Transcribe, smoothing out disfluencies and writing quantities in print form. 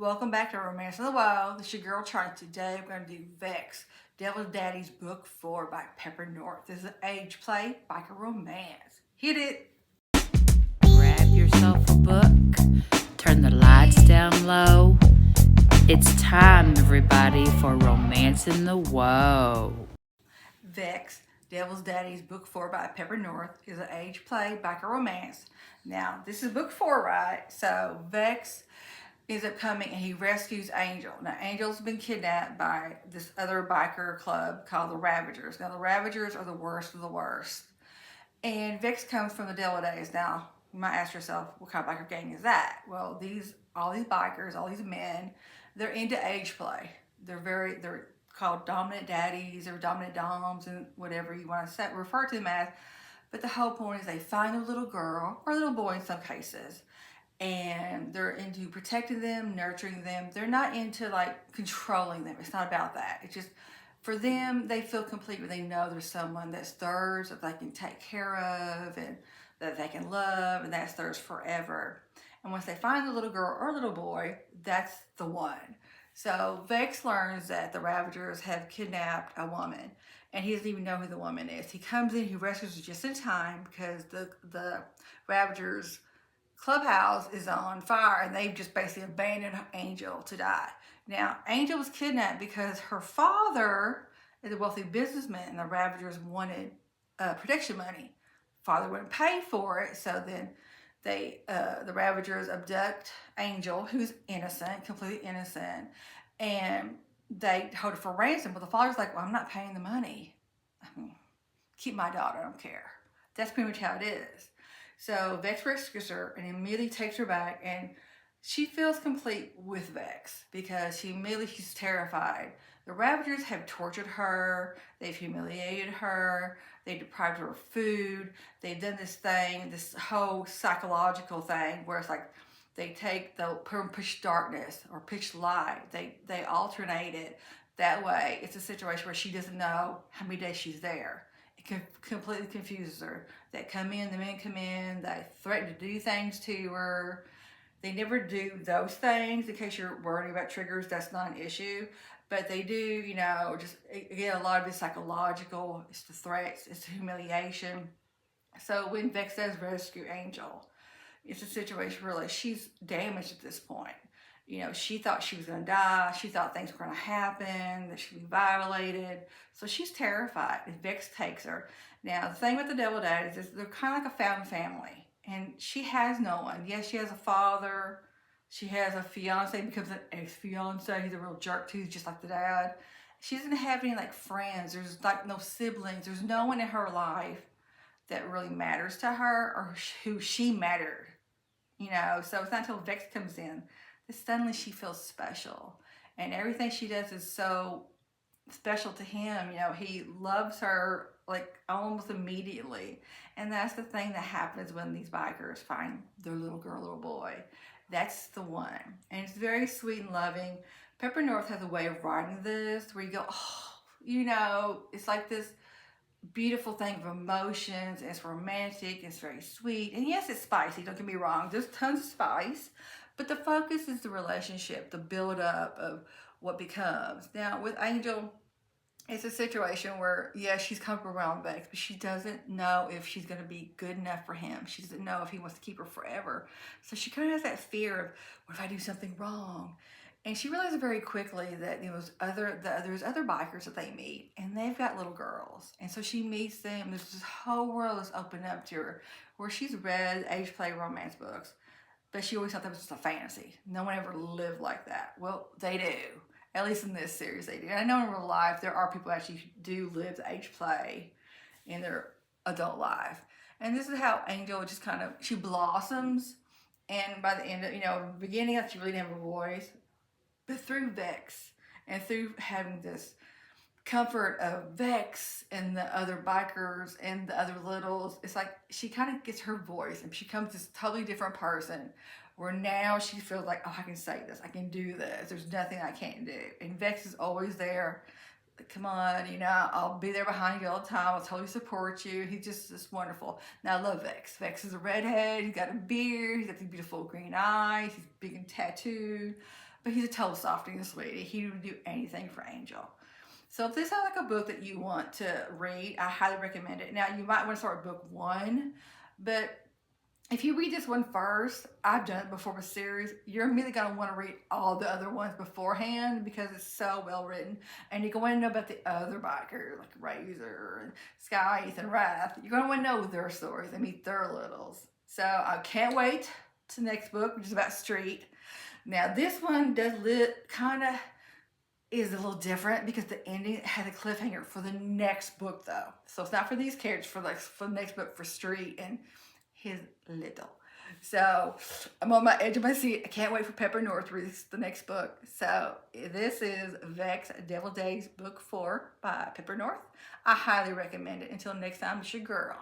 Welcome back to Romance and the Wild. This is your girl Charley. Today we're going to do Vex, Devil's Daddy's Book 4 by Pepper North. This is an age play, biker romance. Hit it! Grab yourself a book, turn the lights down low. It's time, everybody, for Romance and the Woah. Vex, Devil's Daddy's Book 4 by Pepper North is an age play, biker romance. Now, this is book 4, right? So, Vex ends up coming and he rescues Angel. Now, Angel's been kidnapped by this other biker club called the Ravagers. Now, the Ravagers are the worst of the worst. And Vex comes from the Devil Days. Now, you might ask yourself, what kind of biker gang is that? Well, all these bikers, all these men, they're into age play. They're called dominant daddies or dominant doms and whatever you want to refer to them as. But the whole point is they find a little girl or a little boy in some cases, and they're into protecting them, nurturing them. They're not into like controlling them. It's not about that. It's just for them, they feel complete when they know there's someone that's theirs that they can take care of and that they can love, and that's theirs forever. And once they find the little girl or little boy, that's the one. So Vex learns that the Ravagers have kidnapped a woman, and he doesn't even know who the woman is. He comes in, he rescues her just in time because the Ravagers clubhouse is on fire and they've just basically abandoned Angel to die. Now, Angel was kidnapped because her father is a wealthy businessman and the Ravagers wanted protection money. Father wouldn't pay for it, so then the Ravagers abduct Angel, who's innocent, completely innocent, and they hold her for ransom. But the father's like, well, I'm not paying the money. I mean, keep my daughter, I don't care. That's pretty much how it is. So Vex rescues her and immediately takes her back, and she feels complete with Vex because she's terrified. The Ravagers have tortured her, they've humiliated her, they deprived her of food, they've done this whole psychological thing where it's like they take the pitch darkness or pitch light, they alternate it. That way, it's a situation where she doesn't know how many days she's there. It completely confuses her. The men come in, they threaten to do things to her. They never do those things. In case you're worried about triggers, that's not an issue. But they do, just again, a lot of it's psychological. It's the threats, it's the humiliation. So when Vex does rescue Angel, it's a situation where like she's damaged at this point. She thought she was going to die. She thought things were going to happen, that she'd be violated. So she's terrified. And Vex takes her. Now, the thing with the Devil Daddies is they're kind of like a found family. And she has no one. Yes, she has a father. She has a fiance, becomes an ex-fiance. He's a real jerk too, just like the dad. She doesn't have any like friends. There's like no siblings. There's no one in her life that really matters to her or who she mattered. So it's not until Vex comes in that suddenly she feels special. And everything she does is so special to him. He loves her like almost immediately. And that's the thing that happens when these bikers find their little girl, little boy. That's the one. And it's very sweet and loving. Pepper North has a way of writing this where you go, it's like this beautiful thing of emotions. It's romantic, it's very sweet, and yes, it's spicy, don't get me wrong, there's tons of spice, but the focus is the relationship, the build up of what becomes. Now with Angel, it's a situation where yes, she's comfortable around Vex, but she doesn't know if she's going to be good enough for him. She doesn't know if he wants to keep her forever, so she kind of has that fear of, what if I do something wrong? And she realizes very quickly that there's other bikers that they meet, and they've got little girls. And so she meets them. There's this whole world that's opened up to her, where she's read age play romance books, but she always thought that was just a fantasy. No one ever lived like that. Well, they do. At least in this series, they do. And I know in real life there are people who actually do live the age play in their adult life. And this is how Angel just she blossoms. And by the end of, the beginning, she really didn't have a voice. But through Vex and through having this comfort of Vex and the other bikers and the other littles, it's like she kind of gets her voice and she becomes this totally different person where now she feels like, oh, I can say this, I can do this, there's nothing I can't do. And Vex is always there. Like, come on, I'll be there behind you all the time. I'll totally support you. He's just wonderful. Now, I love Vex. Vex is a redhead. He's got a beard. He's got these beautiful green eyes. He's big and tattooed. but he's a total softie and sweetie. He would do anything for Angel. So if this sounds like a book that you want to read, I highly recommend it. Now, you might want to start with book 1, but if you read this one first, I've done it before with series, you're immediately going to want to read all the other ones beforehand because it's so well written. And you're going to know about the other bikers, like Razor and Scythe and Wrath. You're going to want to know their stories and meet their littles. So I can't wait to the next book, which is about Street. Now, this one does kind of is a little different because the ending has a cliffhanger for the next book, though. So it's not for these characters, for the next book for Street and his little. So I'm on my edge of my seat. I can't wait for Pepper North to release the next book. So this is Vex Devil Days Book 4 by Pepper North. I highly recommend it. Until next time, it's your girl.